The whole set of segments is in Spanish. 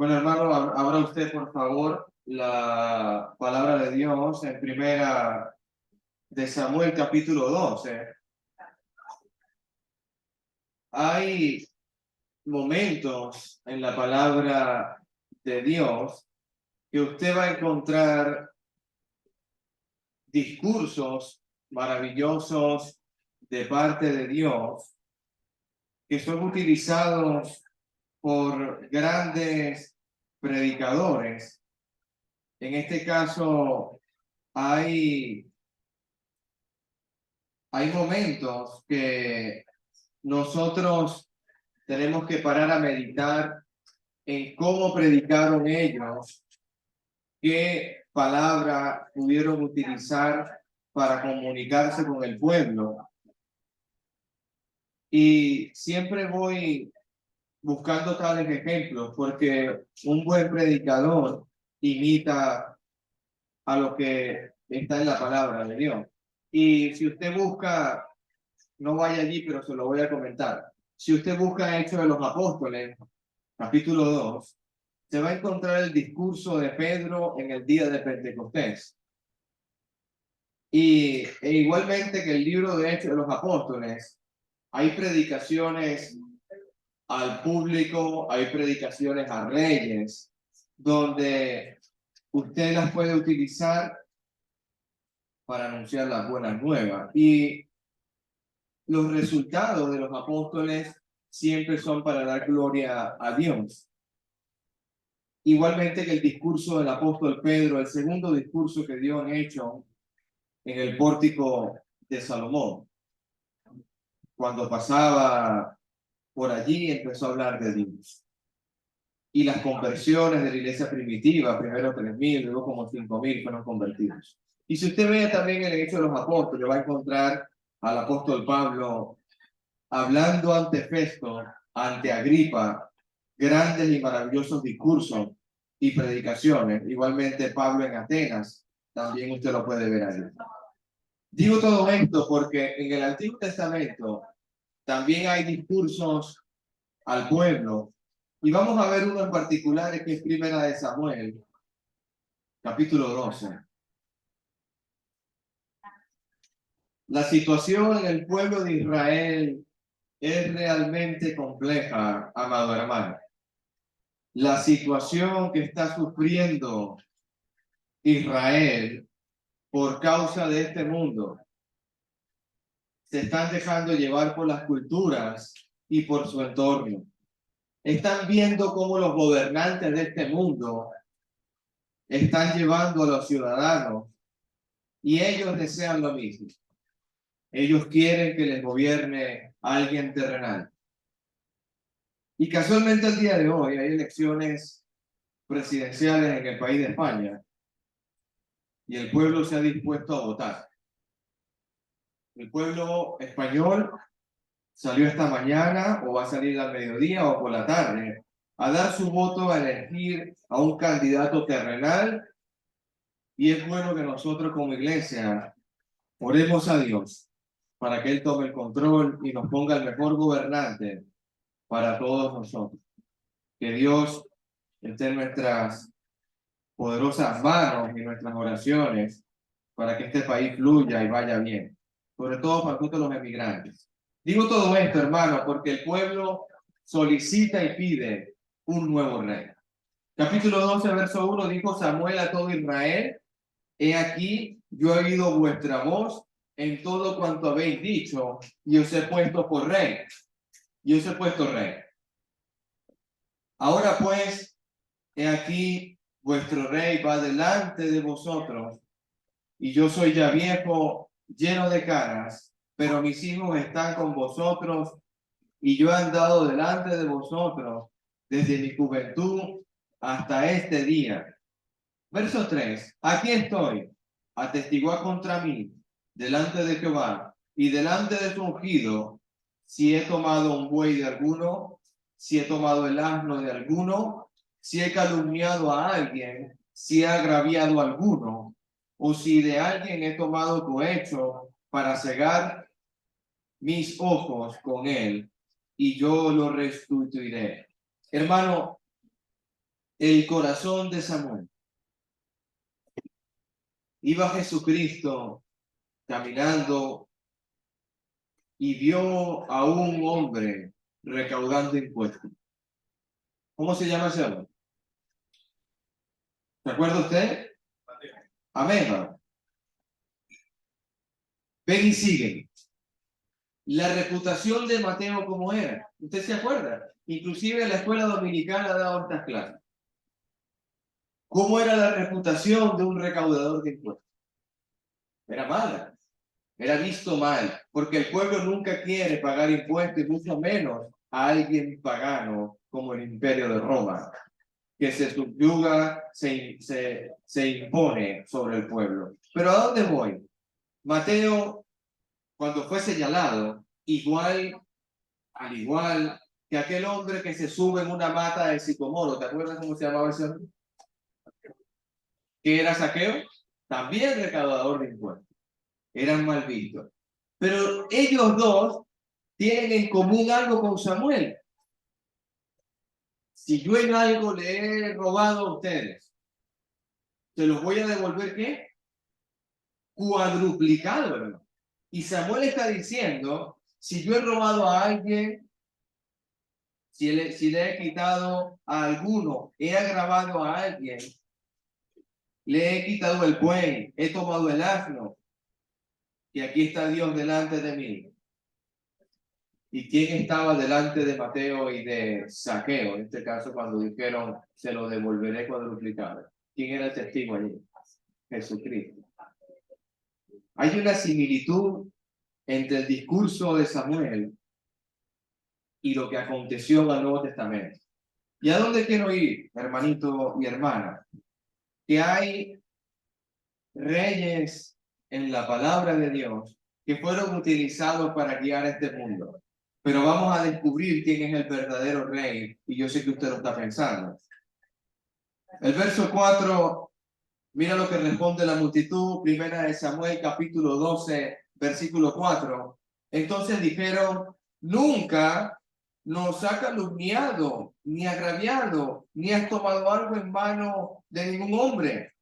Bueno, hermano, abra usted, por favor, la palabra de Dios en primera de Samuel, capítulo 12. Hay momentos en la palabra de Dios que usted va a encontrar discursos maravillosos de parte de Dios que son utilizados por grandes predicadores. En este caso, hay momentos que nosotros tenemos que parar a meditar en cómo predicaron ellos, qué palabra pudieron utilizar para comunicarse con el pueblo. Y siempre voy buscando tales ejemplos porque un buen predicador imita a lo que está en la palabra de Dios. Y si usted busca, no vaya allí, pero se lo voy a comentar. Si usted busca Hechos de los Apóstoles, capítulo 2, se va a encontrar el discurso de Pedro en el día de Pentecostés. E igualmente que el libro de Hechos de los Apóstoles, hay predicaciones al público, hay predicaciones a reyes, donde usted las puede utilizar para anunciar las buenas nuevas. Y los resultados de los apóstoles siempre son para dar gloria a Dios. Igualmente que el discurso del apóstol Pedro, el segundo discurso que dio en Hechos en el pórtico de Salomón, cuando pasaba por allí empezó a hablar de Dios. Y las conversiones de la iglesia primitiva, primero 3.000, luego como 5.000 fueron convertidos. Y si usted ve también en el Hecho de los Apóstoles, va a encontrar al apóstol Pablo hablando ante Festo, ante Agripa, grandes y maravillosos discursos y predicaciones. Igualmente Pablo en Atenas, también usted lo puede ver ahí. Digo todo esto porque en el Antiguo Testamento también hay discursos al pueblo. Y vamos a ver uno en particular que es Primera de Samuel, capítulo 12. La situación en el pueblo de Israel es realmente compleja, amado hermano. La situación que está sufriendo Israel por causa de este mundo. Se están dejando llevar por las culturas y por su entorno. Están viendo cómo los gobernantes de este mundo están llevando a los ciudadanos y ellos desean lo mismo. Ellos quieren que les gobierne alguien terrenal. Y casualmente el día de hoy hay elecciones presidenciales en el país de España y el pueblo se ha dispuesto a votar. El pueblo español salió esta mañana o va a salir al mediodía o por la tarde a dar su voto a elegir a un candidato terrenal, y es bueno que nosotros como iglesia oremos a Dios para que Él tome el control y nos ponga el mejor gobernante para todos nosotros. Que Dios esté en nuestras poderosas manos y nuestras oraciones para que este país fluya y vaya bien, sobre todo para todos los emigrantes. Digo todo esto, hermano, porque el pueblo solicita y pide un nuevo rey. Capítulo 12, verso 1, dijo Samuel a todo Israel: he aquí, yo he oído vuestra voz en todo cuanto habéis dicho, y os he puesto por rey. Y os he puesto rey. Ahora pues, he aquí, vuestro rey va delante de vosotros, y yo soy ya viejo, lleno de canas, pero mis hijos están con vosotros, y yo he andado delante de vosotros desde mi juventud hasta este día. Verso 3. Aquí estoy, atestiguad contra mí, delante de Jehová, y delante de su ungido, si he tomado un buey de alguno, si he tomado el asno de alguno, si he calumniado a alguien, si he agraviado a alguno, o si de alguien he tomado cohecho para cegar mis ojos con él, y yo lo restituiré. Hermano, el corazón de Samuel. Iba Jesucristo caminando y vio a un hombre recaudando impuestos. ¿Cómo se llama ese hombre? ¿Se acuerda usted? Amén. Ven y sigue. La reputación de Mateo, ¿cómo era? ¿Usted se acuerda? Inclusive la escuela dominicana ha dado estas clases. ¿Cómo era la reputación de un recaudador de impuestos? Era mala. Era visto mal, porque el pueblo nunca quiere pagar impuestos, y mucho menos a alguien pagano como el Imperio de Roma, que se subyuga, se impone sobre el pueblo. Pero ¿a dónde voy? Mateo, cuando fue señalado, al igual que aquel hombre que se sube en una mata de sicomoro, ¿te acuerdas cómo se llamaba ese hombre? ¿Qué era Zaqueo? También recaudador de impuestos. Eran mal vistos. Pero ellos dos tienen en común algo con Samuel. Si yo en algo le he robado a ustedes, ¿se los voy a devolver qué? Cuadruplicado, hermano. Y Samuel está diciendo, si yo he robado a alguien, si le he quitado a alguno, he agravado a alguien, le he quitado el buey, he tomado el asno, y aquí está Dios delante de mí. ¿Y quién estaba delante de Mateo y de Zaqueo? En este caso, cuando dijeron, se lo devolveré cuadruplicado. ¿Quién era el testigo allí? Jesucristo. Hay una similitud entre el discurso de Samuel y lo que aconteció en el Nuevo Testamento. ¿Y a dónde quiero ir, hermanito y hermana? Que hay reyes en la palabra de Dios que fueron utilizados para guiar este mundo. Pero vamos a descubrir quién es el verdadero rey, y yo sé que usted lo está pensando. El verso 4, mira lo que responde la multitud, primera de Samuel, capítulo 12, versículo 4. Entonces dijeron, nunca nos ha calumniado, ni agraviado, ni has tomado algo en mano de ningún hombre.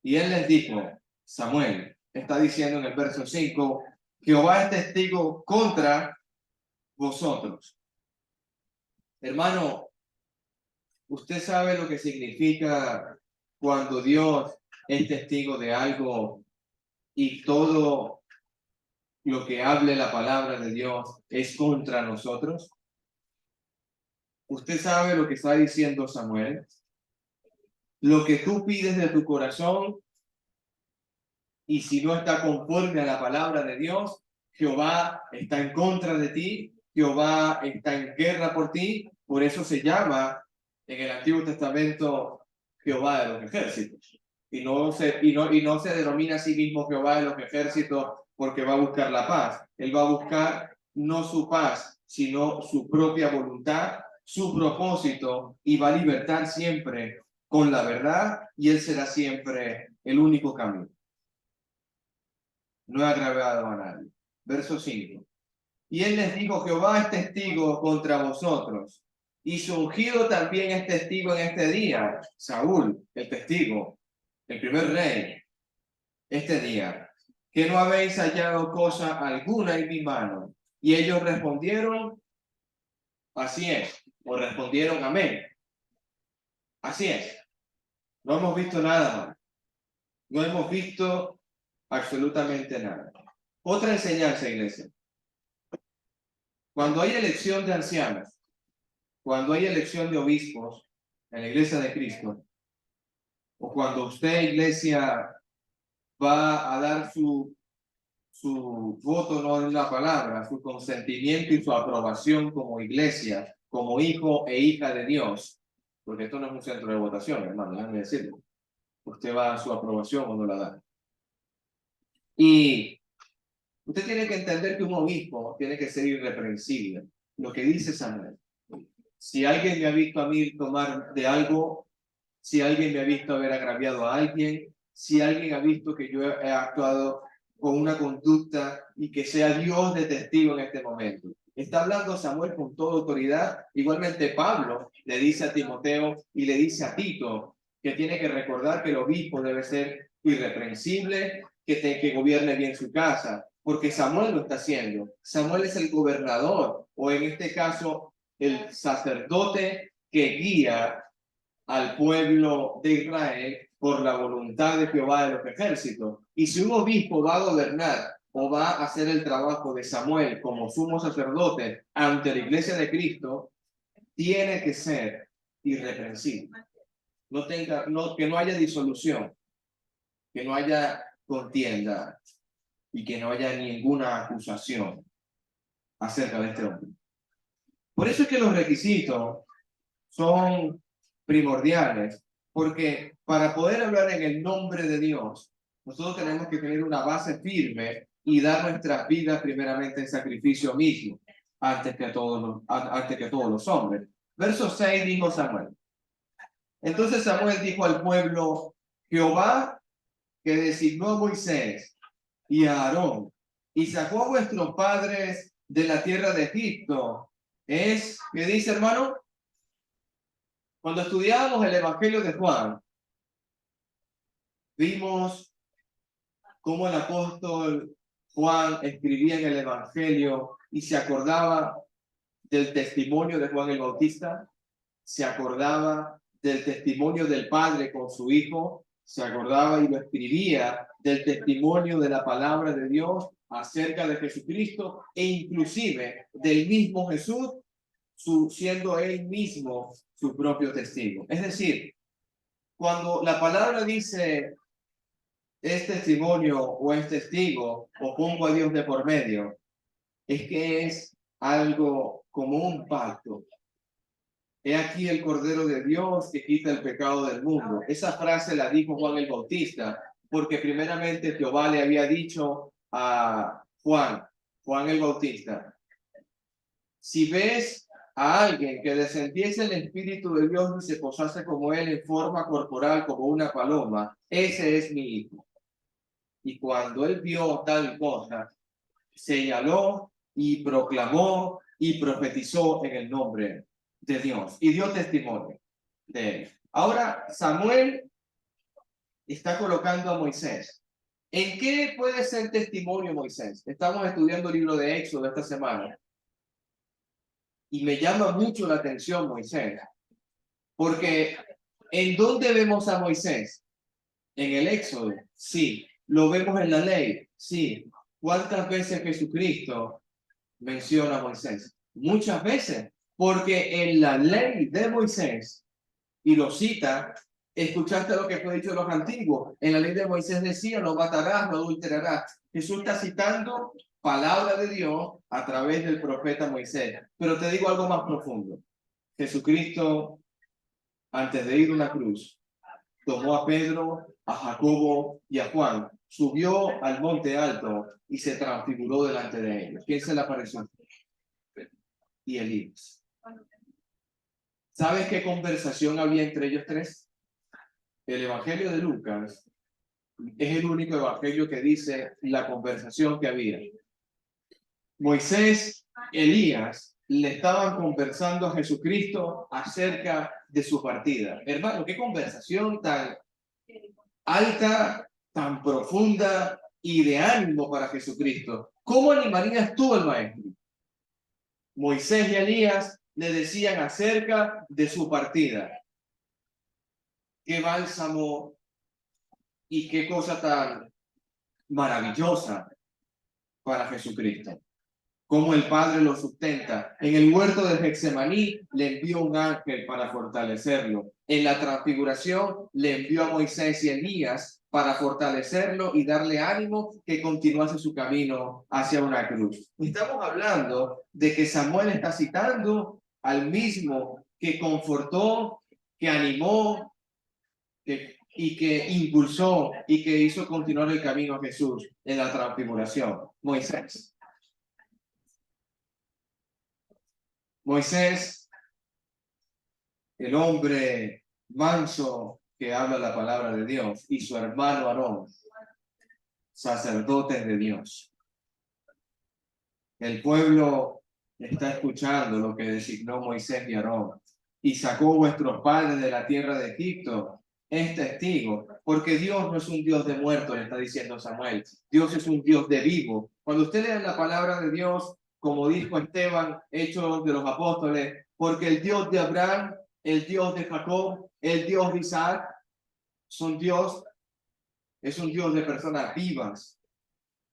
Y él les dijo, Samuel está diciendo en el verso 5, Jehová es testigo contra vosotros. Hermano, usted sabe lo que significa cuando Dios es testigo de algo y todo lo que hable la palabra de Dios es contra nosotros. Usted sabe lo que está diciendo Samuel. Lo que tú pides de tu corazón, y si no está conforme a la palabra de Dios, Jehová está en contra de ti, Jehová está en guerra por ti. Por eso se llama en el Antiguo Testamento Jehová de los ejércitos. Y no se denomina a sí mismo Jehová de los ejércitos porque va a buscar la paz. Él va a buscar no su paz, sino su propia voluntad, su propósito, y va a libertar siempre con la verdad, y él será siempre el único camino. No he agravado a nadie. Verso 5. Y él les dijo, Jehová es testigo contra vosotros, y su ungido también es testigo en este día. Saúl, el testigo, el primer rey, este día, que no habéis hallado cosa alguna en mi mano. Y ellos respondieron, así es, o respondieron, amén. Así es. No hemos visto nada más. No hemos visto absolutamente nada. Otra enseñanza, iglesia. Cuando hay elección de ancianos, cuando hay elección de obispos en la iglesia de Cristo, o cuando usted, iglesia, va a dar su voto, no en la palabra, su consentimiento y su aprobación como iglesia, como hijo e hija de Dios, porque esto no es un centro de votación, hermano, déjame decirlo. Usted va a su aprobación o no la da. Y usted tiene que entender que un obispo tiene que ser irreprensible. Lo que dice Samuel. Si alguien me ha visto a mí tomar de algo, si alguien me ha visto haber agraviado a alguien, si alguien ha visto que yo he actuado con una conducta, y que sea Dios de testigo en este momento. Está hablando Samuel con toda autoridad. Igualmente Pablo le dice a Timoteo y le dice a Tito que tiene que recordar que el obispo debe ser irreprensible, que gobierne bien su casa, porque Samuel lo está haciendo. Samuel es el gobernador, o en este caso, el sacerdote que guía al pueblo de Israel por la voluntad de Jehová de los ejércitos. Y si un obispo va a gobernar o va a hacer el trabajo de Samuel como sumo sacerdote ante la iglesia de Cristo, tiene que ser irreprensible. Que no haya disolución, que no haya contienda y que no haya ninguna acusación acerca de este hombre. Por eso es que los requisitos son primordiales, porque para poder hablar en el nombre de Dios, nosotros tenemos que tener una base firme y dar nuestras vidas primeramente en sacrificio mismo, antes que todos los hombres. Verso 6 dijo Samuel. Entonces Samuel dijo al pueblo: Jehová, que designó a Moisés y a Aarón y sacó a vuestros padres de la tierra de Egipto, es, ¿qué dice, hermano? Cuando estudiábamos el Evangelio de Juan, vimos cómo el apóstol Juan escribía en el Evangelio y se acordaba del testimonio de Juan el Bautista, se acordaba del testimonio del Padre con su Hijo, se acordaba y lo escribía del testimonio de la palabra de Dios acerca de Jesucristo e inclusive del mismo Jesús, siendo él mismo su propio testigo. Es decir, cuando la palabra dice es testimonio o es testigo o pongo a Dios de por medio, es que es algo como un pacto. He aquí el Cordero de Dios que quita el pecado del mundo. Esa frase la dijo Juan el Bautista, porque primeramente Jehová le había dicho a Juan el Bautista: si ves a alguien que descendiese el Espíritu de Dios y se posase como él en forma corporal como una paloma, ese es mi hijo. Y cuando él vio tal cosa, señaló y proclamó y profetizó en el nombre de Dios y dio testimonio de él. Ahora Samuel está colocando a Moisés. ¿En qué puede ser testimonio Moisés? Estamos estudiando el libro de Éxodo esta semana y me llama mucho la atención Moisés, porque ¿en dónde vemos a Moisés? En el Éxodo, sí. ¿Lo vemos en la ley? Sí. ¿Cuántas veces Jesucristo menciona a Moisés? Muchas veces, porque en la ley de Moisés, y lo cita, escuchaste lo que fue dicho de los antiguos, en la ley de Moisés decía: no matarás, no adulterarás. Jesús está citando palabra de Dios a través del profeta Moisés. Pero te digo algo más profundo. Jesucristo, antes de ir a una cruz, tomó a Pedro, a Jacobo y a Juan, subió al monte alto y se transfiguró delante de ellos. ¿Quién se le apareció? Y Elías. ¿Sabes qué conversación había entre ellos tres? El Evangelio de Lucas es el único evangelio que dice la conversación que había. Moisés, Elías le estaban conversando a Jesucristo acerca de su partida. Hermano, qué conversación tan alta, tan profunda y de ánimo para Jesucristo. ¿Cómo animarías tú al maestro? Moisés y Elías le decían acerca de su partida. Qué bálsamo y qué cosa tan maravillosa para Jesucristo. Cómo el Padre lo sustenta. En el huerto de Getsemaní le envió un ángel para fortalecerlo. En la transfiguración le envió a Moisés y Elías para fortalecerlo y darle ánimo que continuase su camino hacia una cruz. Estamos hablando de que Samuel está citando al mismo que confortó, que animó, y que impulsó y que hizo continuar el camino a Jesús en la transfiguración. Moisés. Moisés, el hombre manso que habla la palabra de Dios, y su hermano Aarón, sacerdotes de Dios. El pueblo está escuchando lo que designó Moisés y Aarón, y sacó vuestros padres de la tierra de Egipto, es testigo, porque Dios no es un Dios de muertos, le está diciendo Samuel, Dios es un Dios de vivo. Cuando usted lee la palabra de Dios, como dijo Esteban, Hechos de los Apóstoles, porque el Dios de Abraham, el Dios de Jacob, el Dios de Isaac, son Dios, es un Dios de personas vivas,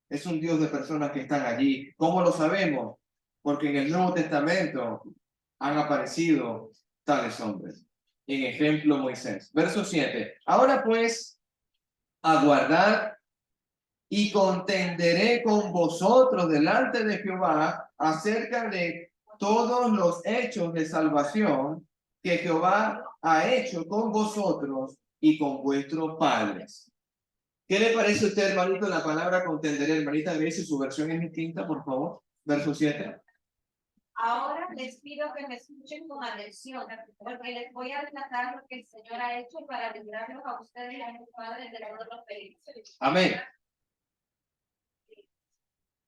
es un Dios de personas que están allí. ¿Cómo lo sabemos? Porque en el Nuevo Testamento han aparecido tales hombres. En ejemplo, Moisés. Verso 7. Ahora pues, aguardad y contenderé con vosotros delante de Jehová acerca de todos los hechos de salvación que Jehová ha hecho con vosotros y con vuestros padres. ¿Qué le parece a usted, hermanito, la palabra contenderé? Hermanita Grace, su versión es distinta, por favor. Verso 7. Ahora les pido que me escuchen con atención, porque les voy a relatar lo que el Señor ha hecho para librarlos a ustedes y a sus padres de todos los peligros. Amén.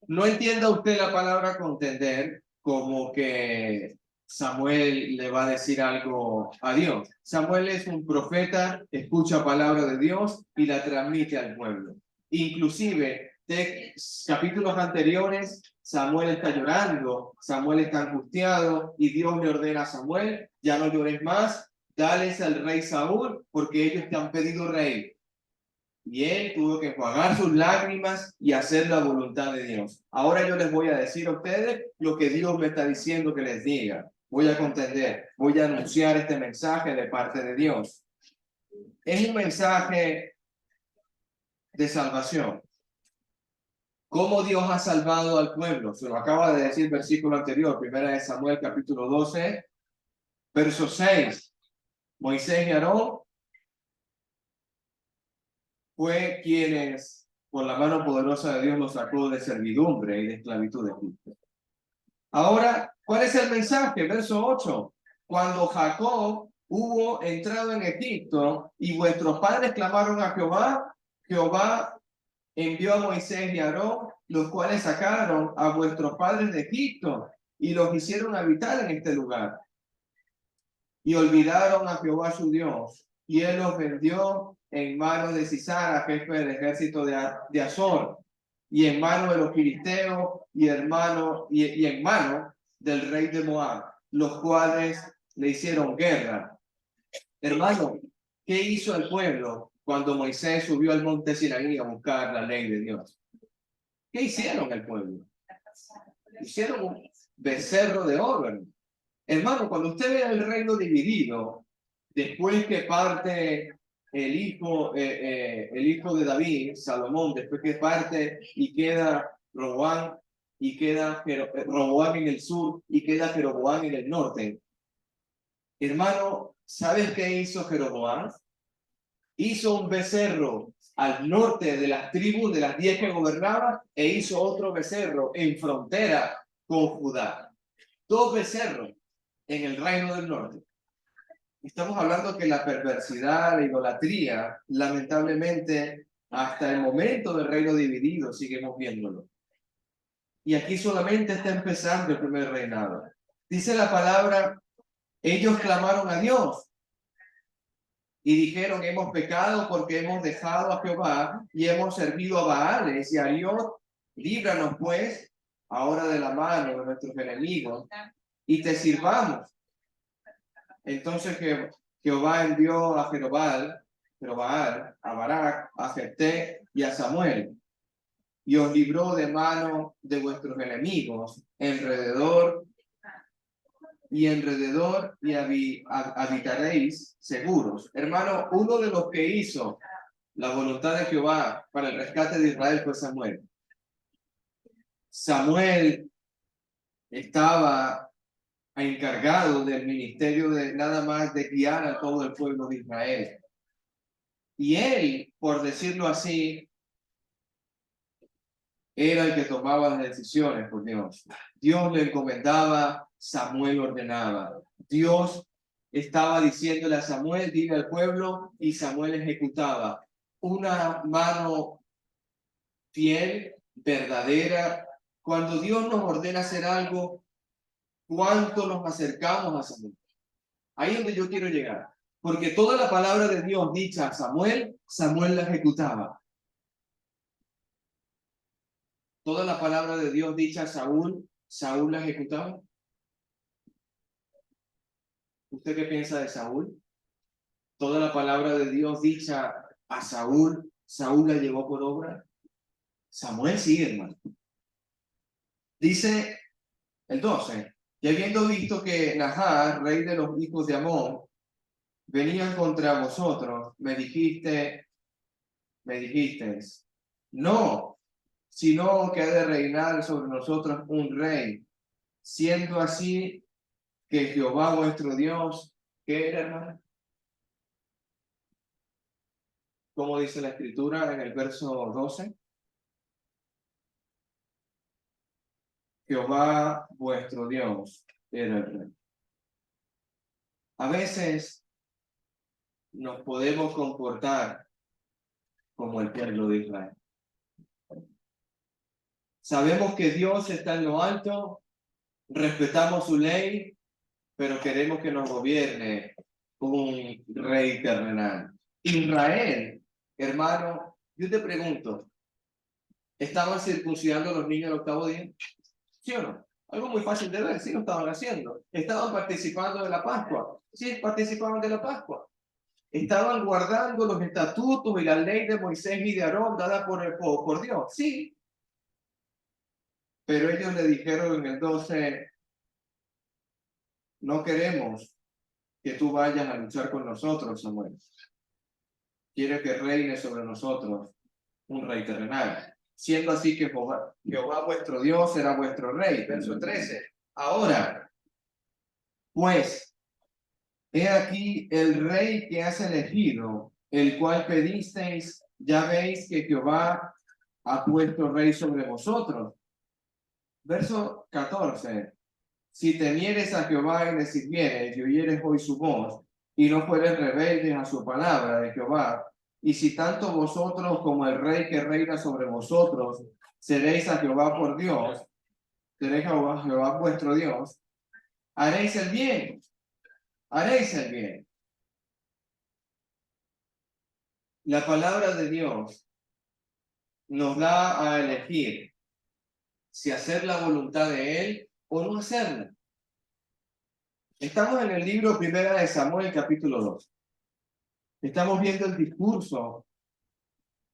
No entienda usted la palabra contender como que Samuel le va a decir algo a Dios. Samuel es un profeta, escucha palabra de Dios y la transmite al pueblo. Inclusive, de capítulos anteriores, Samuel está llorando, Samuel está angustiado y Dios le ordena a Samuel, ya no llores más, dales al rey Saúl porque ellos te han pedido rey. Y él tuvo que enjuagar sus lágrimas y hacer la voluntad de Dios. Ahora yo les voy a decir a ustedes lo que Dios me está diciendo que les diga. Voy a contender, voy a anunciar este mensaje de parte de Dios. Es un mensaje de salvación. ¿Cómo Dios ha salvado al pueblo? Se lo acaba de decir el versículo anterior, primera de Samuel capítulo 12, verso 6. Moisés y Aarón fue quienes, por la mano poderosa de Dios, los sacó de servidumbre y de esclavitud de Egipto. Ahora, ¿cuál es el mensaje? Verso 8. Cuando Jacob hubo entrado en Egipto y vuestros padres clamaron a Jehová, Jehová envió a Moisés y a Aarón, los cuales sacaron a vuestros padres de Egipto y los hicieron habitar en este lugar. Y olvidaron a Jehová su Dios, y él los vendió en manos de Sisara, jefe del ejército de Azor, y en manos de los filisteos, y en manos del rey de Moab, los cuales le hicieron guerra. Hermano, ¿qué hizo el pueblo cuando Moisés subió al monte Sinaí a buscar la ley de Dios? ¿Qué hicieron el pueblo? Hicieron un becerro de oro. Hermano, cuando usted ve el reino dividido, después que parte el hijo de David, Salomón, después que parte y queda Roboam, y queda Roboam en el sur y queda Jeroboam en el norte. Hermano, ¿sabes qué hizo Jeroboam? Hizo un becerro al norte de las tribus, de las 10 que gobernaba, e hizo otro becerro en frontera con Judá. 2 becerros en el reino del norte. Estamos hablando que la perversidad, la idolatría, lamentablemente, hasta el momento del reino dividido, seguimos viéndolo. Y aquí solamente está empezando el primer reinado. Dice la palabra, ellos clamaron a Dios y dijeron, hemos pecado porque hemos dejado a Jehová y hemos servido a Baales y a Dios. Líbranos pues ahora de la mano de nuestros enemigos y te sirvamos. Entonces Jehová envió a Jerobal, a Barak, a Jefté y a Samuel, y os libró de mano de vuestros enemigos alrededor y habitaréis seguros. Hermano, uno de los que hizo la voluntad de Jehová para el rescate de Israel fue Samuel. Samuel estaba encargado del ministerio de nada más de guiar a todo el pueblo de Israel. Y él, por decirlo así, era el que tomaba las decisiones por Dios. Dios le encomendaba, Samuel ordenaba. Dios estaba diciéndole a Samuel, dile al pueblo, y Samuel ejecutaba. Una mano fiel, verdadera. Cuando Dios nos ordena hacer algo, ¿Cuánto nos acercamos a Samuel? Ahí es donde yo quiero llegar. Porque toda la palabra de Dios dicha a Samuel, Samuel la ejecutaba. Toda la palabra de Dios dicha a Saúl, Saúl la ejecutaba. ¿Usted qué piensa de Saúl? Toda la palabra de Dios dicha a Saúl, Saúl la llevó por obra. Samuel sí, hermano. Dice el 12, y habiendo visto que Nahar, rey de los hijos de Amón, venían contra vosotros, me dijisteis, no, sino que ha de reinar sobre nosotros un rey, siendo así que Jehová vuestro Dios, ¿qué era, hermano? Como dice la escritura en el verso 12, Jehová vuestro Dios era el rey. A veces nos podemos comportar como el pueblo de Israel. Sabemos que Dios está en lo alto, respetamos su ley, pero queremos que nos gobierne un rey terrenal. Israel, hermano, yo te pregunto, ¿estaban circuncidando a los niños el octavo día? ¿Sí o no? Algo muy fácil de ver, sí lo estaban haciendo. ¿Estaban participando de la Pascua? Sí, participaban de la Pascua. ¿Estaban guardando los estatutos y la ley de Moisés y de Aarón dada por Dios? Sí. Pero ellos le dijeron en el 12, no queremos que tú vayas a luchar con nosotros, Samuel. Quiere que reine sobre nosotros un rey terrenal. Siendo así que Jehová vuestro Dios será vuestro rey. Verso 13. Ahora, pues, he aquí el rey que has elegido, el cual pedisteis, ya veis que Jehová ha puesto rey sobre vosotros. Verso 14. Si temieres a Jehová y le sirvieres y oyeres hoy su voz, y no fueres rebeldes a su palabra de Jehová, y si tanto vosotros como el rey que reina sobre vosotros seréis a Jehová por Dios, seréis a Jehová vuestro Dios, haréis el bien, haréis el bien. La palabra de Dios nos da a elegir si hacer la voluntad de Él o no hacerla. Estamos en el libro Primera de Samuel, capítulo 2. Estamos viendo el discurso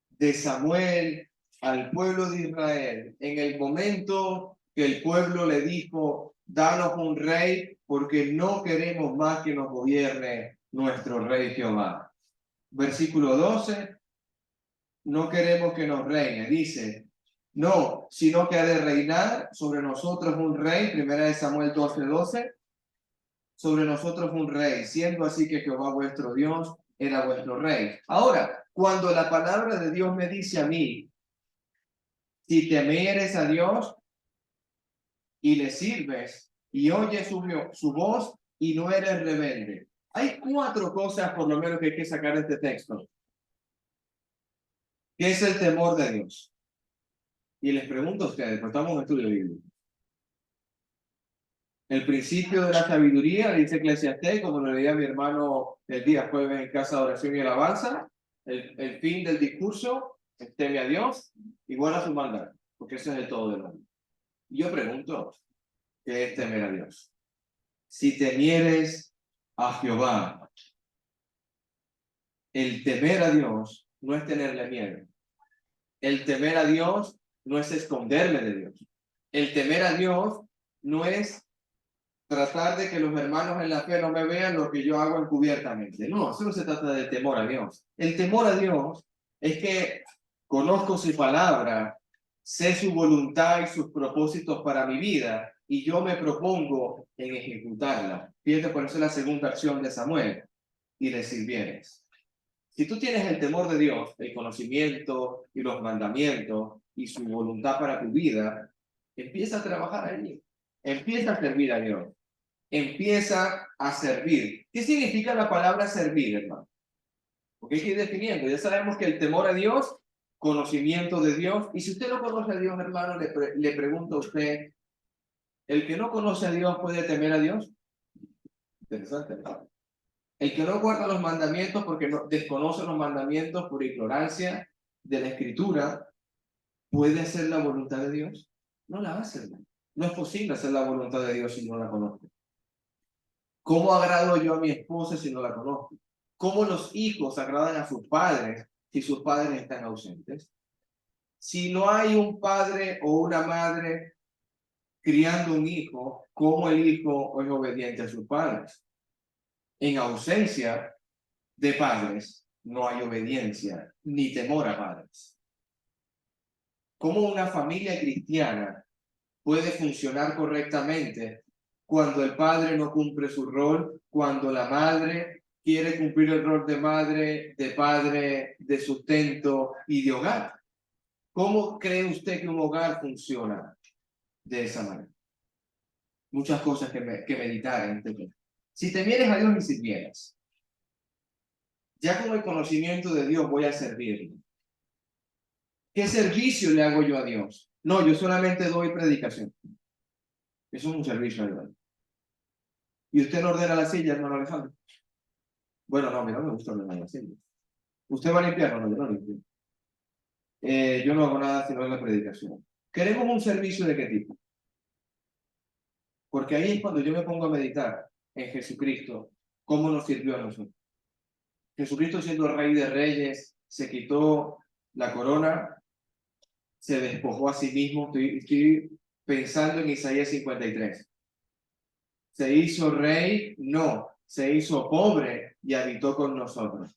de Samuel al pueblo de Israel en el momento que el pueblo le dijo, danos un rey porque no queremos más que nos gobierne nuestro rey Jehová. Versículo 12, no queremos que nos reine, dice, no, sino que ha de reinar sobre nosotros un rey, primera de Samuel 12:12, sobre nosotros un rey, siendo así que Jehová vuestro Dios era vuestro rey. Ahora, cuando la palabra de Dios me dice a mí, si temieres a Dios y le sirves y oyes su voz y no eres rebelde. Hay 4 cosas por lo menos que hay que sacar de este texto. ¿Qué es el temor de Dios? Y les pregunto a ustedes, pues estamos en estudio bíblico. El principio de la sabiduría, dice Eclesiastés, como lo leía mi hermano el día jueves en casa de oración y alabanza, el fin del discurso, teme a Dios y guarda su maldad, porque ese es el todo del hombre. Y yo pregunto, ¿qué es temer a Dios? Si temieres a Jehová, el temer a Dios no es tenerle miedo. El temer a Dios no es esconderme de Dios. El temer a Dios no es tratar de que los hermanos en la fe no me vean lo que yo hago encubiertamente. No, eso no se trata de temor a Dios. El temor a Dios es que conozco su palabra, sé su voluntad y sus propósitos para mi vida, y yo me propongo en ejecutarla. Fíjate, por eso es la segunda acción de Samuel, y le sirvieres. Si tú tienes el temor de Dios, el conocimiento y los mandamientos y su voluntad para tu vida, empieza a trabajar ahí. Empieza a servir a Dios. Empieza a servir. ¿Qué significa la palabra servir, hermano? Porque hay que ir definiendo. Ya sabemos que el temor a Dios, conocimiento de Dios. Y si usted no conoce a Dios, hermano, le pregunto a usted, ¿El que no conoce a Dios puede temer a Dios? Interesante, ¿no? El que no guarda los mandamientos porque no, desconoce los mandamientos por ignorancia de la Escritura, ¿puede hacer la voluntad de Dios? No la va a hacer. No es posible hacer la voluntad de Dios si no la conozco. ¿Cómo agrado yo a mi esposa si no la conozco? ¿Cómo los hijos agradan a sus padres si sus padres están ausentes? Si no hay un padre o una madre criando un hijo, ¿cómo el hijo es obediente a sus padres? En ausencia de padres, no hay obediencia ni temor a padres. ¿Cómo una familia cristiana puede funcionar correctamente cuando el padre no cumple su rol, cuando la madre quiere cumplir el rol de madre, de padre, de sustento y de hogar? ¿Cómo cree usted que un hogar funciona de esa manera? Muchas cosas que meditar en este tema. Si temieres a Dios y sirvieras, ya con el conocimiento de Dios voy a servirle. ¿Qué servicio le hago yo a Dios? No, yo solamente doy predicación. Eso es un servicio a Dios. ¿Y usted no ordena la silla, hermano Alejandro? Bueno, no, a mí no me gusta ordenar la silla. ¿Usted va a limpiar? No, yo no limpio. Yo no hago nada sino la predicación. ¿Queremos un servicio de qué tipo? Porque ahí es cuando yo me pongo a meditar en Jesucristo, cómo nos sirvió a nosotros. Jesucristo, siendo Rey de Reyes, se quitó la corona, se despojó a sí mismo. Estoy pensando en Isaías 53. ¿Se hizo rey? No, se hizo pobre y habitó con nosotros.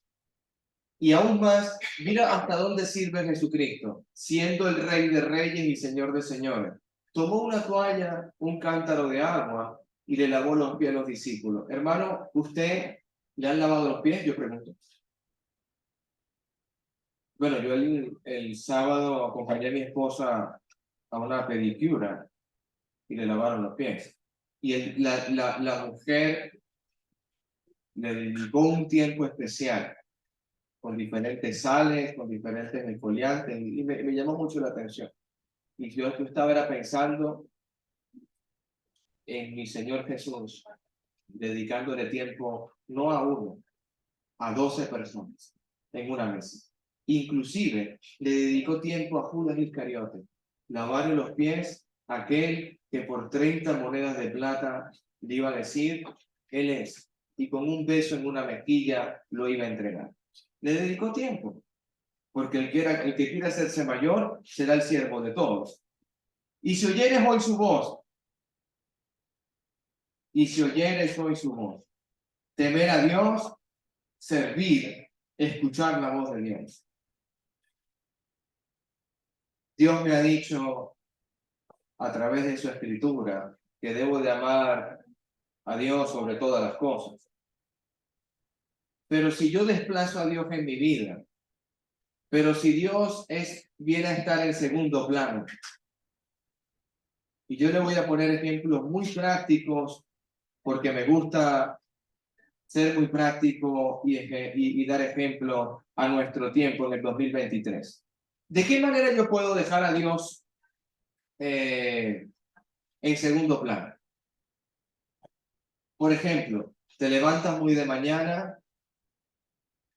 Y aún más, mira hasta dónde sirve Jesucristo, siendo el Rey de Reyes y Señor de Señores. Tomó una toalla, un cántaro de agua y le lavó los pies a los discípulos. Hermano, ¿usted le han lavado los pies? Yo pregunto. Bueno, yo el sábado acompañé a mi esposa a una pedicura y le lavaron los pies. Y la mujer le dedicó un tiempo especial con diferentes sales, con diferentes exfoliantes, y me llamó mucho la atención. Y yo estaba pensando en mi Señor Jesús, dedicándole tiempo no a uno, a 12 personas en una mesa. Inclusive le dedicó tiempo a Judas Iscariote, lavarle los pies a aquel que por 30 monedas de plata le iba a decir, él es, y con un beso en una mejilla lo iba a entregar. Le dedicó tiempo, porque el que quiera hacerse mayor será el siervo de todos. Y si oyeres hoy su voz, temer a Dios, servir, escuchar la voz de Dios. Dios me ha dicho a través de su escritura que debo de amar a Dios sobre todas las cosas. Pero si yo desplazo a Dios en mi vida, pero si Dios viene a estar en segundo plano, y yo le voy a poner ejemplos muy prácticos porque me gusta ser muy práctico y dar ejemplo a nuestro tiempo en el 2023. ¿De qué manera yo puedo dejar a Dios en segundo plano? Por ejemplo, te levantas muy de mañana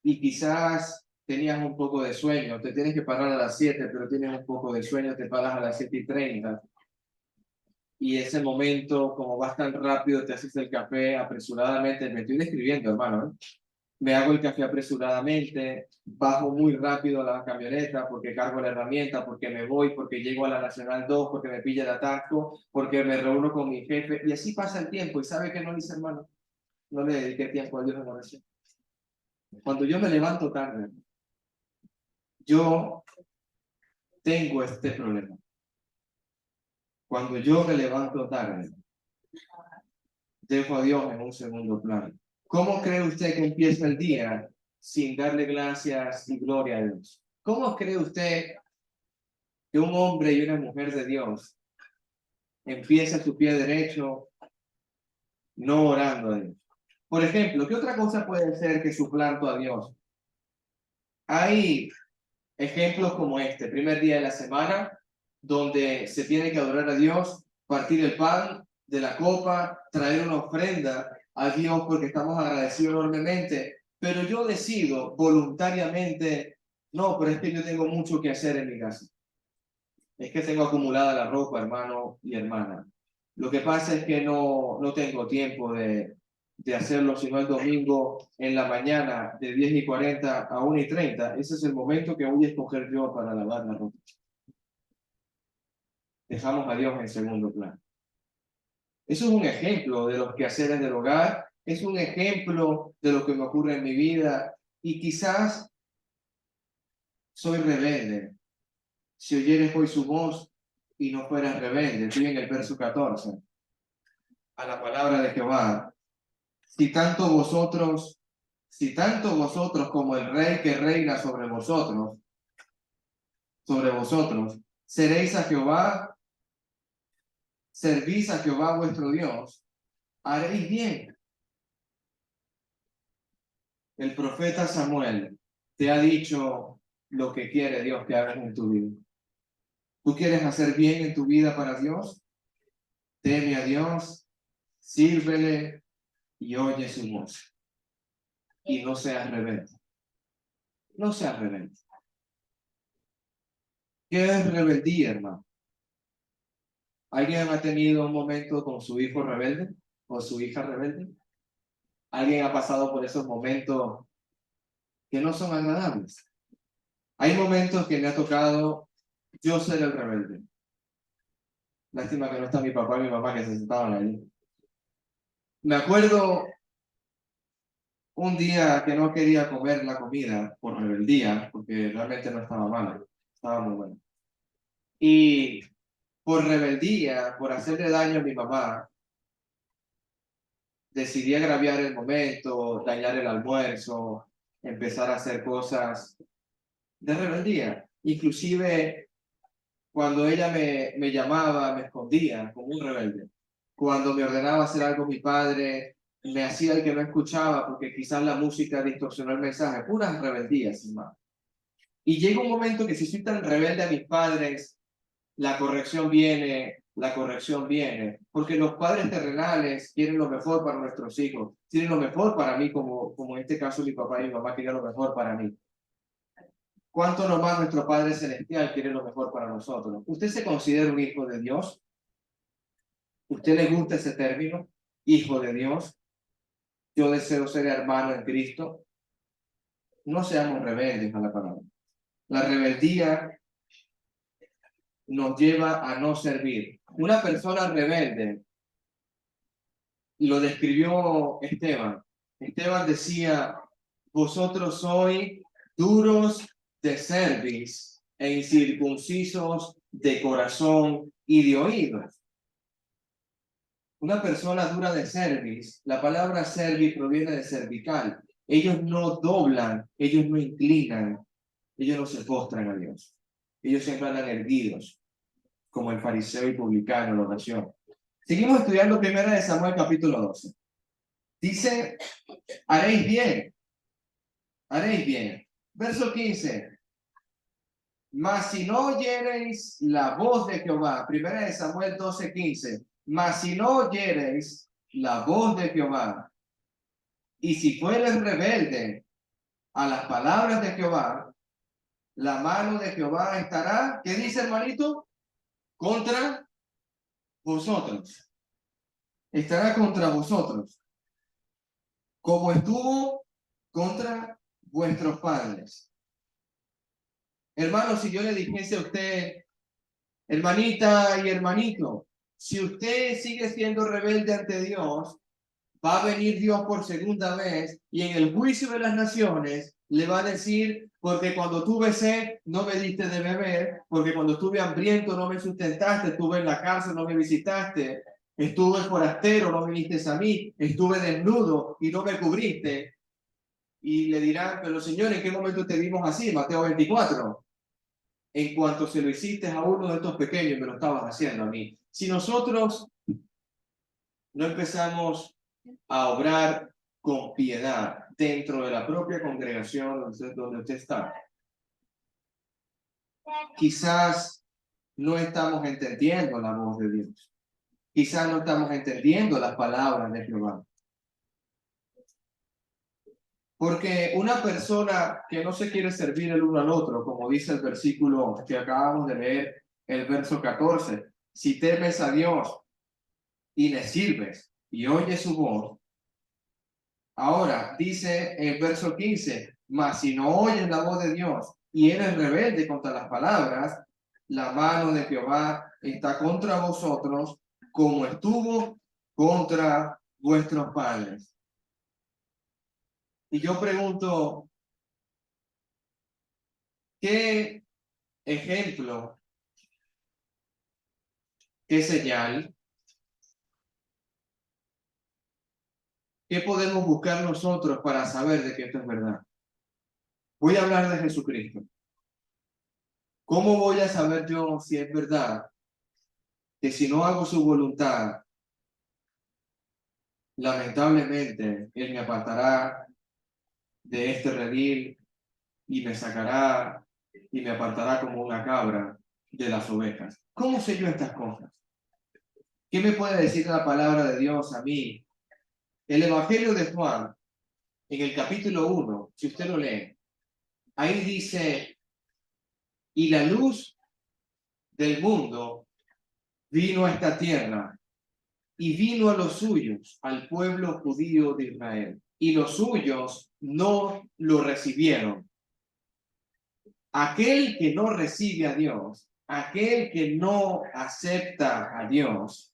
y quizás tenías un poco de sueño, te tienes que parar a las 7, pero tienes un poco de sueño, te paras a las 7:30. Y ese momento, como vas tan rápido, te haces el café apresuradamente. Me estoy describiendo, hermano, ¿eh? Me hago el café apresuradamente, bajo muy rápido a la camioneta porque cargo la herramienta, porque me voy, porque llego a la Nacional 2, porque me pilla el atasco, porque me reúno con mi jefe, y así pasa el tiempo. ¿Y sabe qué no dice, hermano? No le dediqué tiempo a Dios en oración. Cuando yo me levanto tarde, yo tengo este problema. Cuando yo me levanto tarde, dejo a Dios en un segundo plano. ¿Cómo cree usted que empieza el día sin darle gracias y gloria a Dios? ¿Cómo cree usted que un hombre y una mujer de Dios empieza su pie derecho no orando a Dios? Por ejemplo, ¿qué otra cosa puede ser que suplanto a Dios? Hay ejemplos como este, primer día de la semana, donde se tiene que adorar a Dios partir el pan de la copa, traer una ofrenda a Dios porque estamos agradecidos enormemente, pero yo decido voluntariamente, no, pero es que yo tengo mucho que hacer en mi casa. Es que tengo acumulada la ropa, hermano y hermana. Lo que pasa es que no tengo tiempo de hacerlo, sino el domingo en la mañana de 10:40 a 1:30. Ese es el momento que voy a escoger yo para lavar la ropa. Dejamos a Dios en segundo plano. Eso es un ejemplo de los quehaceres del hogar, es un ejemplo de lo que me ocurre en mi vida y quizás soy rebelde. Si oyeres hoy su voz y no fueras rebelde, estoy en el verso 14, a la palabra de Jehová. Si tanto vosotros como el rey que reina sobre vosotros, seréis a Jehová, servís a Jehová vuestro Dios, haréis bien. El profeta Samuel te ha dicho lo que quiere Dios que hagas en tu vida. ¿Tú quieres hacer bien en tu vida para Dios? Teme a Dios, sírvele y oye su voz. Y no seas rebelde. No seas rebelde. ¿Qué es rebeldía, hermano? ¿Alguien ha tenido un momento con su hijo rebelde o su hija rebelde? ¿Alguien ha pasado por esos momentos que no son agradables? Hay momentos que me ha tocado yo ser el rebelde. Lástima que no está mi papá y mi mamá que se sentaban allí. Me acuerdo un día que no quería comer la comida por rebeldía, porque realmente no estaba mala, estaba muy buena. Y por rebeldía, por hacerle daño a mi mamá, decidí agraviar el momento, dañar el almuerzo, empezar a hacer cosas de rebeldía. Inclusive cuando ella me llamaba, me escondía como un rebelde. Cuando me ordenaba hacer algo mi padre, me hacía el que no escuchaba porque quizás la música distorsionó el mensaje. Puras rebeldías, hermano. Y llega un momento que si soy tan rebelde a mis padres, la corrección viene, porque los padres terrenales quieren lo mejor para nuestros hijos, quieren lo mejor para mí, como en este caso mi papá y mi mamá querían lo mejor para mí. ¿Cuánto nomás nuestro Padre Celestial quiere lo mejor para nosotros? ¿Usted se considera un hijo de Dios? ¿Usted le gusta ese término? Hijo de Dios. Yo deseo ser hermano en Cristo. No seamos rebeldes a la palabra. La rebeldía nos lleva a no servir. Una persona rebelde, lo describió Esteban. Esteban decía, vosotros sois duros de cerviz e incircuncisos de corazón y de oídos. Una persona dura de cerviz, la palabra cerviz proviene de cervical. Ellos no doblan, ellos no inclinan, ellos no se postran a Dios. Ellos siempre andan erguidos, como el fariseo y publicano, la oración. Seguimos estudiando 1 Samuel capítulo 12. Dice, haréis bien, haréis bien. Verso 15. Mas si no oyereis la voz de Jehová, 1 Samuel 12:15. Mas si no oyereis la voz de Jehová, y si fueres rebelde a las palabras de Jehová, la mano de Jehová estará, ¿qué dice hermanito? Contra vosotros. Estará contra vosotros, como estuvo contra vuestros padres. Hermano, si yo le dijese a usted, hermanita y hermanito, si usted sigue siendo rebelde ante Dios, va a venir Dios por segunda vez y en el juicio de las naciones le va a decir, porque cuando tuve sed no me diste de beber, porque cuando estuve hambriento no me sustentaste, estuve en la cárcel no me visitaste, estuve forastero no viniste a mí, estuve desnudo y no me cubriste. Y le dirán, pero Señor, ¿en qué momento te vimos así? Mateo 24. En cuanto se lo hiciste a uno de estos pequeños, me lo estabas haciendo a mí. Si nosotros no empezamos a obrar con piedad dentro de la propia congregación donde usted está, quizás no estamos entendiendo la voz de Dios. quizás no estamos entendiendo las palabras de Jehová. Porque una persona que no se quiere servir el uno al otro, como dice el versículo que acabamos de leer, el verso 14, si temes a Dios y le sirves y oyes su voz. Ahora dice el verso 15, mas si no oyes la voz de Dios y eres rebelde contra las palabras, la mano de Jehová está contra vosotros como estuvo contra vuestros padres. Y yo pregunto, ¿qué ejemplo, qué señal, qué podemos buscar nosotros para saber de que esto es verdad? Voy a hablar de Jesucristo. ¿Cómo voy a saber yo si es verdad que si no hago su voluntad, lamentablemente Él me apartará de este redil y me sacará y me apartará como una cabra de las ovejas? ¿Cómo sé yo estas cosas? ¿Qué me puede decir la palabra de Dios a mí? El Evangelio de Juan, en el capítulo 1, si usted lo lee, ahí dice, y la luz del mundo vino a esta tierra y vino a los suyos, al pueblo judío de Israel, y los suyos no lo recibieron. Aquel que no recibe a Dios, aquel que no acepta a Dios,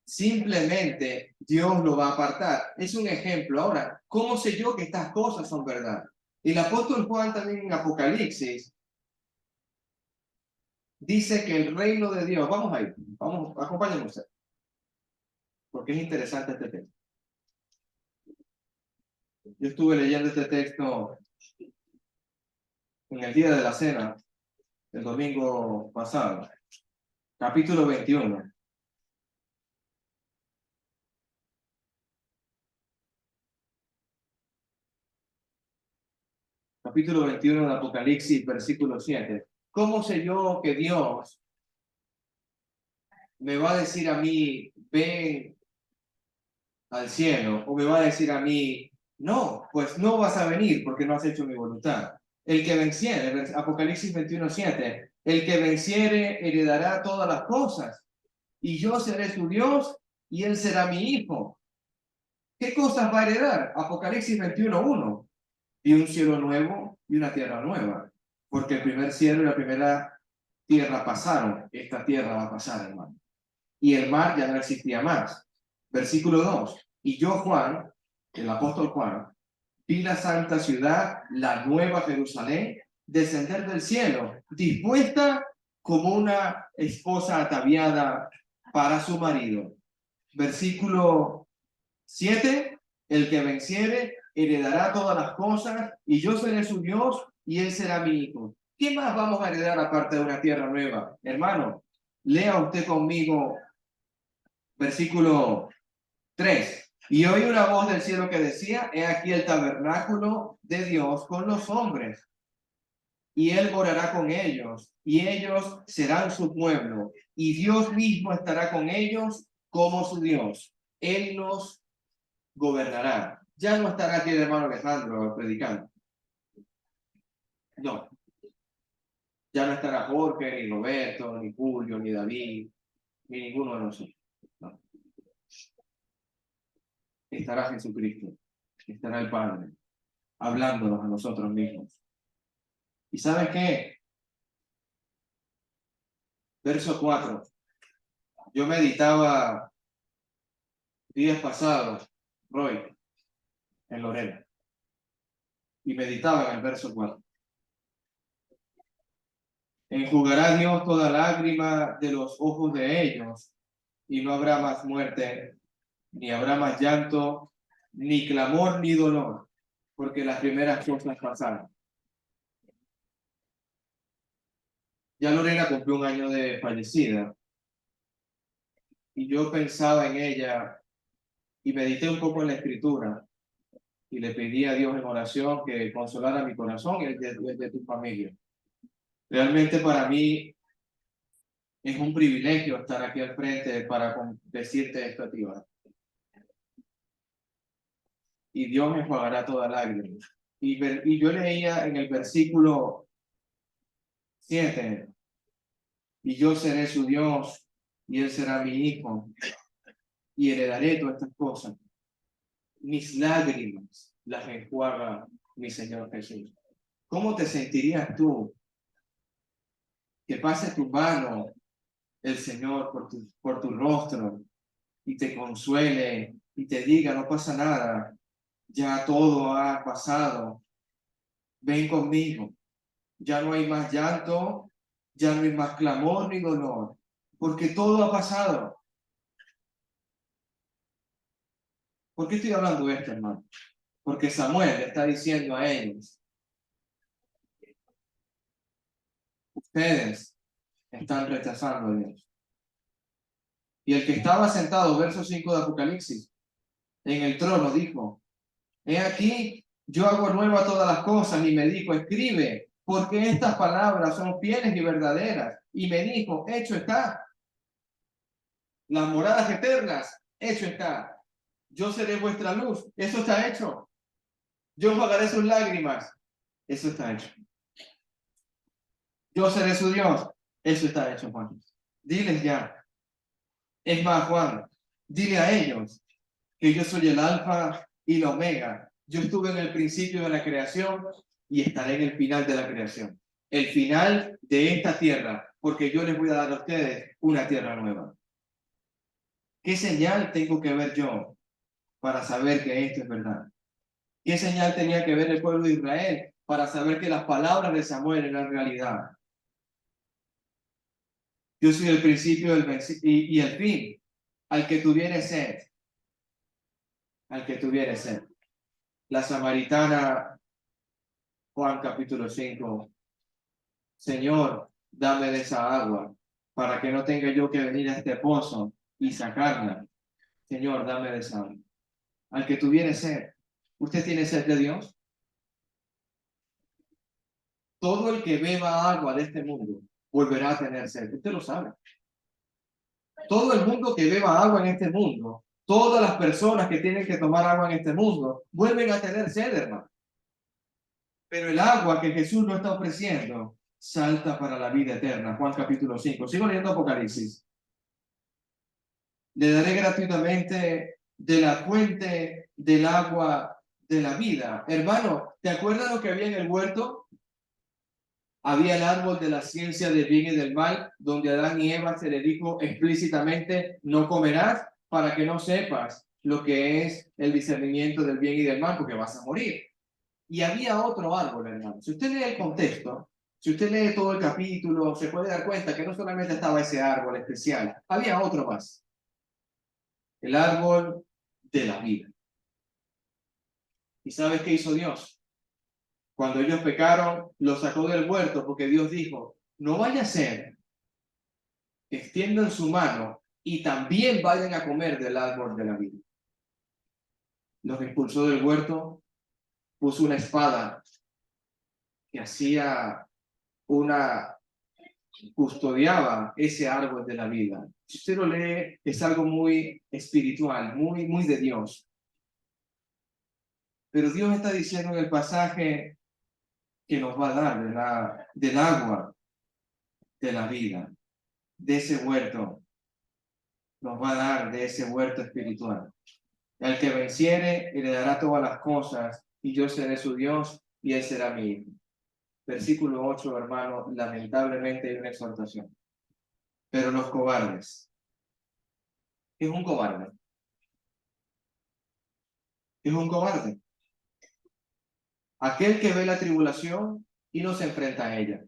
simplemente Dios lo va a apartar. Es un ejemplo. Ahora, ¿cómo sé yo que estas cosas son verdad? El apóstol Juan también en Apocalipsis dice que el reino de Dios, vamos ahí, vamos, acompáñenme usted, porque es interesante este texto. Yo estuve leyendo este texto en el día de la cena, el domingo pasado, capítulo 21. Capítulo 21 de Apocalipsis, versículo 7. ¿Cómo sé yo que Dios me va a decir a mí, ven al cielo? O me va a decir a mí, no, pues no vas a venir porque no has hecho mi voluntad. El que venciere, Apocalipsis 21, 7, el que venciere heredará todas las cosas, y yo seré su Dios, y él será mi hijo. ¿Qué cosas va a heredar? Apocalipsis 21, 1. Y un cielo nuevo y una tierra nueva. Porque el primer cielo y la primera tierra pasaron. Esta tierra va a pasar, hermano. Y el mar ya no existía más. Versículo 2. Y yo, Juan, el apóstol Juan, vi la santa ciudad, la nueva Jerusalén, descender del cielo, dispuesta como una esposa ataviada para su marido. Versículo 7, el que venciere heredará todas las cosas, y yo seré su Dios, y él será mi hijo. ¿Qué más vamos a heredar aparte de una tierra nueva? Hermano, lea usted conmigo versículo 3. Y oí una voz del cielo que decía, he aquí el tabernáculo de Dios con los hombres, y él morará con ellos, y ellos serán su pueblo, y Dios mismo estará con ellos como su Dios. Él los gobernará. Ya no estará aquí el hermano Alejandro predicando. No. Ya no estará Jorge, ni Roberto, ni Julio, ni David, ni ninguno de nosotros. No. Estará Jesucristo. Estará el Padre hablándonos a nosotros mismos. ¿Y sabe qué? Verso 4. Yo meditaba días pasados, Roy, en Lorena, y meditaba en el verso 4. Enjugará Dios toda lágrima de los ojos de ellos, y no habrá más muerte, ni habrá más llanto, ni clamor, ni dolor, porque las primeras cosas pasaron. Ya Lorena cumplió un año de fallecida, y yo pensaba en ella, y medité un poco en la escritura, y le pedí a Dios en oración que consolara mi corazón y el de tu familia. Realmente para mí Es un privilegio estar aquí al frente para decirte esto a ti, ¿verdad? Y Dios me enjuagará toda lágrima. Y yo leía en el versículo 7, y yo seré su Dios, y él será mi hijo, y heredaré todas estas cosas. Mis lágrimas las enjuaga mi Señor Jesús. ¿Cómo te sentirías tú que pase tu mano el Señor por tu rostro y te consuele y te diga, no pasa nada, ya todo ha pasado, ven conmigo, ya no hay más llanto, ya no hay más clamor ni dolor, porque todo ha pasado? ¿Por qué estoy hablando de esto, hermano? Porque Samuel le está diciendo a ellos, ustedes están rechazando a Dios. Y el que estaba sentado, verso 5 de Apocalipsis, en el trono dijo, he aquí, yo hago nueva todas las cosas, y me dijo, escribe, porque estas palabras son fieles y verdaderas. Y me dijo, hecho está. Las moradas eternas, hecho está. Yo seré vuestra luz, eso está hecho. Yo enjuagaré sus lágrimas, eso está hecho. Yo seré su Dios, eso está hecho, Juan. Diles ya. Es más, Juan, dile a ellos que yo soy el alfa y la omega. Yo estuve en el principio de la creación y estaré en el final de la creación. El final de esta tierra, porque yo les voy a dar a ustedes una tierra nueva. ¿Qué señal tengo que ver yo para saber que esto es verdad? ¿Qué señal tenía que ver el pueblo de Israel para saber que las palabras de Samuel eran realidad? Yo soy el principio y el fin. Al que tuviere sed, al que tuviere sed. La samaritana, Juan capítulo 5, Señor, dame de esa agua, para que no tenga yo que venir a este pozo y sacarla. Señor, dame de esa agua. Al que tuviere sed, ¿usted tiene sed de Dios? Todo el que beba agua de este mundo volverá a tener sed. Usted lo sabe. Todo el mundo que beba agua en este mundo, todas las personas que tienen que tomar agua en este mundo, vuelven a tener sed, hermano. Pero el agua que Jesús nos está ofreciendo salta para la vida eterna. Juan capítulo 5. Sigo leyendo Apocalipsis. Le daré gratuitamente de la fuente del agua de la vida. Hermano, ¿te acuerdas lo que había en el huerto? Había el árbol de la ciencia del bien y del mal, donde a Adán y Eva se le dijo explícitamente, no comerás para que no sepas lo que es el discernimiento del bien y del mal, porque vas a morir. Y había otro árbol, hermano. Si usted lee el contexto, si usted lee todo el capítulo, se puede dar cuenta que no solamente estaba ese árbol especial, había otro más. El árbol de la vida. ¿Y sabes qué hizo Dios? Cuando ellos pecaron, los sacó del huerto porque Dios dijo, no vaya a ser que extiendan su mano y también vayan a comer del árbol de la vida. Los expulsó del huerto, puso una espada que hacía custodiaba ese árbol de la vida. Si usted lo lee, es algo muy espiritual, muy de Dios. Pero Dios está diciendo en el pasaje que nos va a dar del agua de la vida, de ese huerto, nos va a dar de ese huerto espiritual. Al que venciere, heredará todas las cosas, y yo seré su Dios, y él será mi hijo. Versículo 8, hermano, lamentablemente hay una exhortación. Pero los cobardes, ¿qué es un cobarde? ¿Qué es un cobarde? Aquel que ve la tribulación y no se enfrenta a ella.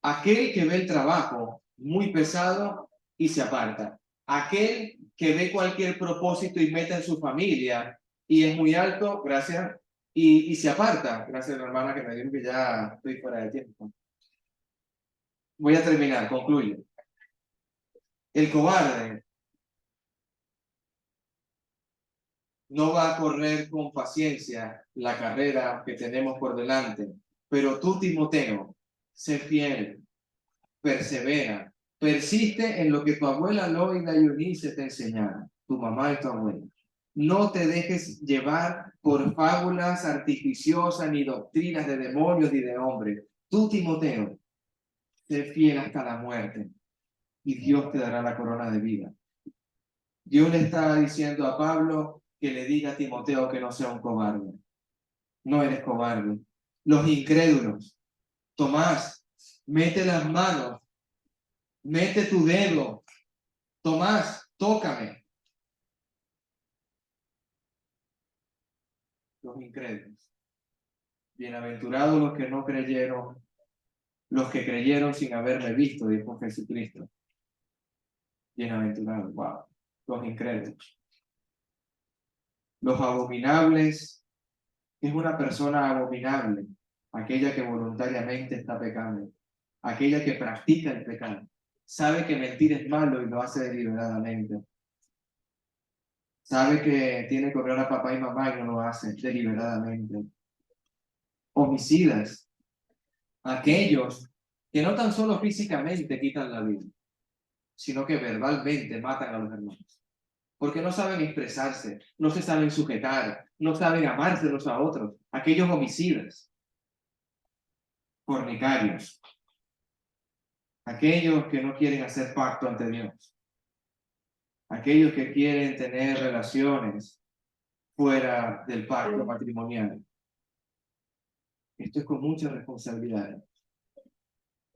Aquel que ve el trabajo muy pesado y se aparta. Aquel que ve cualquier propósito y meta en su familia y es muy alto, gracias, y se aparta. Gracias, hermana, que me dijo que ya estoy fuera de tiempo. Voy a terminar, concluyo. El cobarde no va a correr con paciencia la carrera que tenemos por delante, pero tú, Timoteo, sé fiel, persevera, Persiste en lo que tu abuela Loida y Eunice te enseñaron, tu mamá y tu abuela. No te dejes llevar por fábulas artificiosas ni doctrinas de demonios ni de hombres. Tú, Timoteo, sé fiel hasta la muerte y Dios te dará la corona de vida. Dios le está diciendo a Pablo que le diga a Timoteo que no sea un cobarde. No eres cobarde. Los incrédulos. Tomás, mete las manos, mete tu dedo. Tomás, tócame. Los incrédulos. Bienaventurados los que no creyeron, los que creyeron sin haberme visto, dijo Jesucristo. Bienaventurados, wow. Los incrédulos. Los abominables. Es una persona abominable, aquella que voluntariamente está pecando, aquella que practica el pecado, sabe que mentir es malo y lo hace deliberadamente, sabe que tiene que honrar a papá y mamá y no lo hace deliberadamente. Homicidas, aquellos que no tan solo físicamente quitan la vida, sino que verbalmente matan a los hermanos, porque no saben expresarse, no se saben sujetar, no saben amarse los a otros, aquellos homicidas. Fornicarios, aquellos que no quieren hacer pacto ante Dios, aquellos que quieren tener relaciones fuera del pacto matrimonial. Esto es con mucha responsabilidad.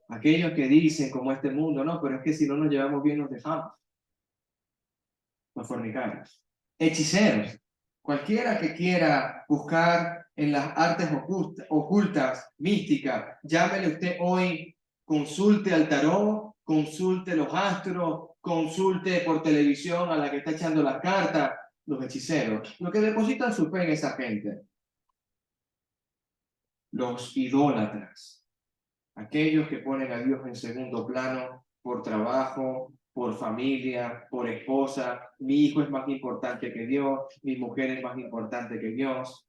Aquellos que dicen, como este mundo, no, pero es que si no nos llevamos bien nos dejamos. Los fornicarios. Hechiceros. Cualquiera que quiera buscar en las artes ocultas, místicas, llámele usted hoy, consulte al tarot, consulte los astros, consulte por televisión a la que está echando las cartas, los hechiceros, los que depositan su fe en esa gente. Los idólatras, aquellos que ponen a Dios en segundo plano por trabajo, por familia, por esposa. Mi hijo es más importante que Dios, mi mujer es más importante que Dios,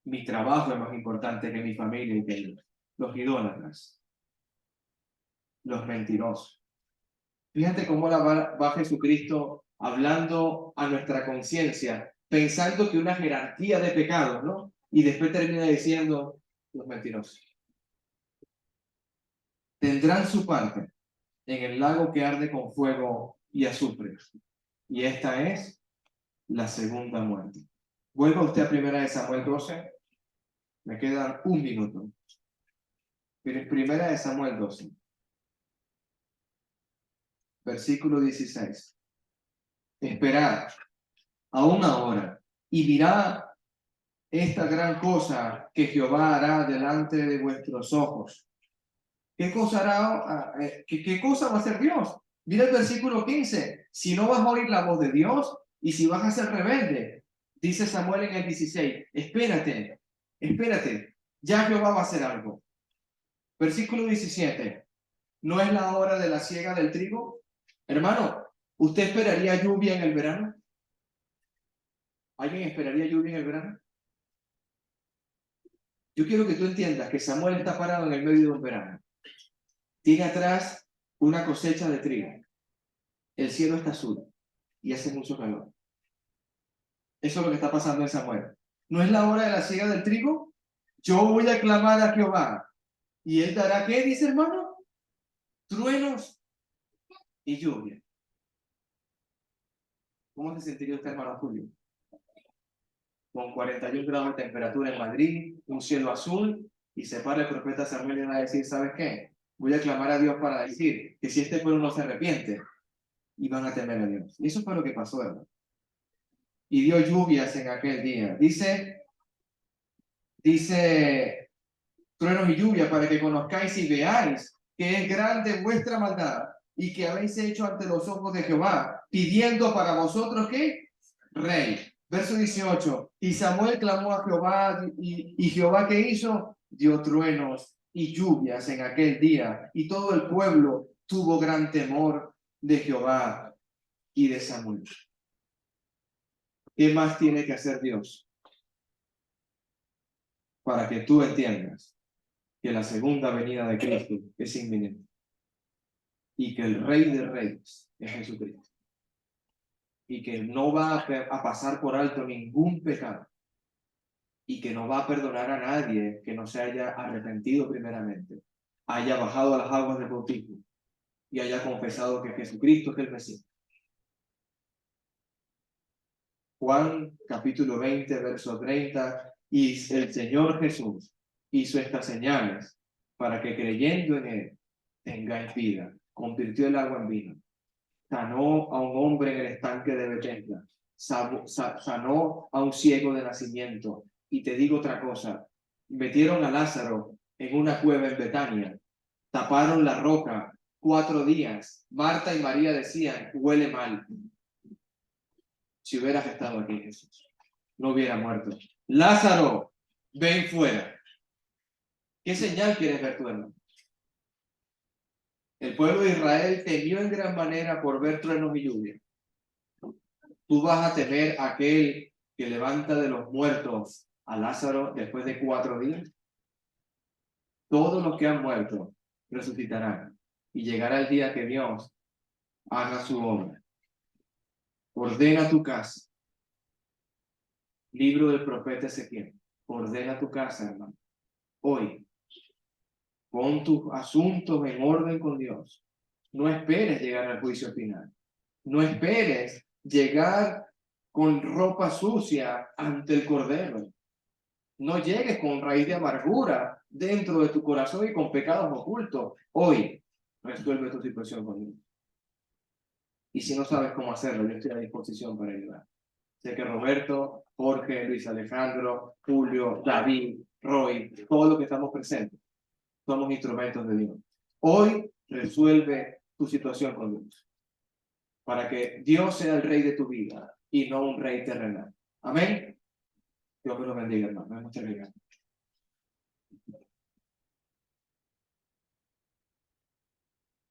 mi trabajo es más importante que mi familia y que Dios. Los idólatras, los mentirosos. Fíjate cómo va Jesucristo hablando a nuestra conciencia, pensando que una jerarquía de pecados, ¿no? Y después termina diciendo los mentirosos. Tendrán su parte en el lago que arde con fuego y azufre. Y esta es la segunda muerte. Vuelva usted a 1 Samuel 12. Me quedan un minuto. Pero en 1 Samuel 12, versículo 16. Esperad aún ahora y mirad esta gran cosa que Jehová hará delante de vuestros ojos. ¿Qué cosa hará? ¿Qué cosa va a hacer Dios? Mira el versículo 15. Si no vas a oír la voz de Dios y si vas a ser rebelde, dice Samuel en el 16, espérate, espérate, ya Jehová va a hacer algo. Versículo 17, ¿no es la hora de la siega del trigo? Hermano, ¿usted esperaría lluvia en el verano? ¿Alguien esperaría lluvia en el verano? Yo quiero que tú entiendas que Samuel está parado en el medio de un verano. Tiene atrás una cosecha de trigo. El cielo está azul y hace mucho calor. Eso es lo que está pasando en Samuel. ¿No es la hora de la siega del trigo? Yo voy a clamar a Jehová. ¿Y él dará qué, dice hermano? Truenos y lluvia. ¿Cómo se sentiría usted, hermano Julio? Con 41 grados de temperatura en Madrid, un cielo azul, y se para el profeta Samuel y va a decir, ¿sabes qué? Voy a clamar a Dios para decir que si este pueblo no se arrepiente, y van a temer a Dios. Y eso fue lo que pasó, hermano. Y dio lluvias en aquel día. Dice, truenos y lluvia para que conozcáis y veáis que es grande vuestra maldad y que habéis hecho ante los ojos de Jehová, pidiendo para vosotros ¿qué? Rey. Verso 18. Y Samuel clamó a Jehová y Jehová ¿qué hizo? Dio truenos y lluvias en aquel día y todo el pueblo tuvo gran temor de Jehová y de Samuel. ¿Qué más tiene que hacer Dios para que tú entiendas que la segunda venida de Cristo es inminente? y que el Rey de Reyes es Jesucristo. Y que no va a pasar por alto ningún pecado. Y que no va a perdonar a nadie que no se haya arrepentido primeramente, haya bajado a las aguas del bautismo y haya confesado que Jesucristo es el Mesías. Juan capítulo 20, verso 30, y el Señor Jesús hizo estas señales para que creyendo en Él tengáis vida. Convirtió el agua en vino. Sanó a un hombre en el estanque de Betesda. Sanó a un ciego de nacimiento. Y te digo otra cosa, metieron a Lázaro en una cueva en Betania, taparon la roca 4 días. Marta y María decían, huele mal. Si hubieras estado aquí, Jesús, no hubiera muerto. Lázaro, ven fuera. ¿Qué señal quieres ver tu hermano? El pueblo de Israel temió en gran manera por ver truenos y lluvia. Tú vas a temer a aquel que levanta de los muertos a Lázaro después de 4 días. Todos los que han muerto resucitarán y llegará el día que Dios haga su obra. Ordena tu casa. Libro del profeta Ezequiel. Ordena tu casa, hermano. Hoy, pon tus asuntos en orden con Dios. No esperes llegar al juicio final. No esperes llegar con ropa sucia ante el Cordero. No llegues con raíz de amargura dentro de tu corazón y con pecados ocultos. Hoy, resuelve tu situación con Dios. Y si no sabes cómo hacerlo, yo estoy a disposición para ayudar. Sé que Roberto, Jorge, Luis Alejandro, Julio, David, Roy, todos los que estamos presentes, somos instrumentos de Dios. Hoy resuelve tu situación con Dios, para que Dios sea el rey de tu vida y no un rey terrenal. Amén. Dios me lo bendiga, hermano. Muchas gracias.